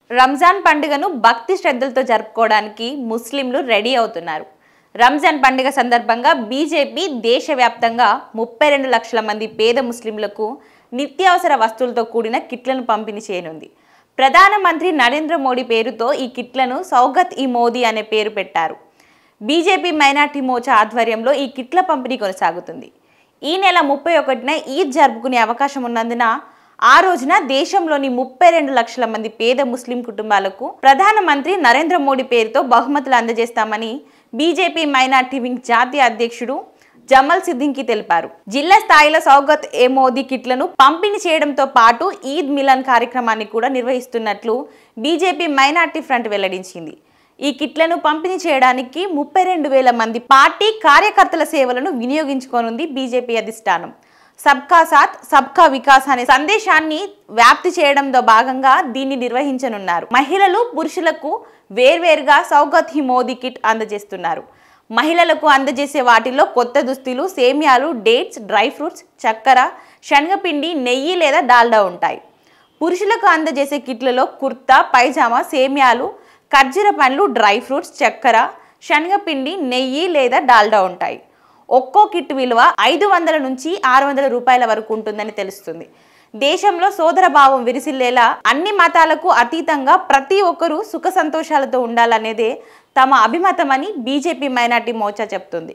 రంజాన్ పండుగను భక్తి శ్రద్ధలతో జరుపుకోవడానికి ముస్లింలు రెడీ అవుతున్నారు. రంజాన్ పండుగ సందర్భంగా బీజేపీ దేశవ్యాప్తంగా 32 లక్షల మంది పేద ముస్లింలకు నిత్యావసర వస్తువులతో కూడిన కిట్లను పంపిణీ చేయనుంది. ప్రధానమంత్రి నరేంద్ర మోడీ పేరుతో ఈ కిట్లను సౌగత్-ఇ-మోదీ అనే పేరు పెట్టారు. బీజేపీ మైనార్టీ మోర్చా ఆధ్వర్యంలో ఈ కిట్ల పంపిణీ కొనసాగుతుంది. ఈ నెల 31న ఈద్ జరుపుకునే అవకాశం ఉన్నందున ఆ రోజున దేశంలోని 32 లక్షల మంది పేద ముస్లిం కుటుంబాలకు ప్రధానమంత్రి నరేంద్ర మోడీ పేరుతో బహుమతులు అందజేస్తామని బీజేపీ మైనార్టీ వింగ్ జాతీయ అధ్యక్షుడు జమల్ సిద్దికి తెలిపారు. జిల్లా స్థాయిలో సౌగత్-ఎ-మోదీ కిట్లను పంపిణీ చేయడంతో పాటు ఈద్ మిలన్ కార్యక్రమాన్ని కూడా నిర్వహిస్తున్నట్లు బీజేపీ మైనార్టీ ఫ్రంట్ వెల్లడించింది. ఈ కిట్లను పంపిణీ చేయడానికి 32,000 మంది పార్టీ కార్యకర్తల సేవలను వినియోగించుకోనుంది బీజేపీ అధిష్టానం. సబ్కా సాత్ సబ్కా వికాస్ అనే సందేశాన్ని వ్యాప్తి చేయడంలో భాగంగా దీన్ని నిర్వహించనున్నారు. మహిళలు పురుషులకు వేర్వేరుగా సౌగత్-ఇ-మోదీ కిట్ అందజేస్తున్నారు. మహిళలకు అందజేసే వాటిల్లో కొత్త దుస్తులు, సేమియాలు, డేట్స్, డ్రై ఫ్రూట్స్, చక్కెర, శనగపిండి, నెయ్యి లేదా డాల్డా ఉంటాయి. పురుషులకు అందజేసే కిట్లలో కుర్తా, పైజామా, సేమియాలు, ఖర్జూర పండ్లు, డ్రై ఫ్రూట్స్, చక్కెర, శనగపిండి, నెయ్యి లేదా డాల్డా ఉంటాయి. ఒక్కో కిట్ విలువ 500 నుంచి 600 రూపాయల వరకు ఉంటుందని తెలుస్తుంది. దేశంలో సోదరభావం విరిసిల్లేలా అన్ని మతాలకు అతీతంగా ప్రతి ఒక్కరూ సుఖ సంతోషాలతో ఉండాలనేదే తమ అభిమతమని బీజేపీ మైనార్టీ మోర్చా చెప్తుంది.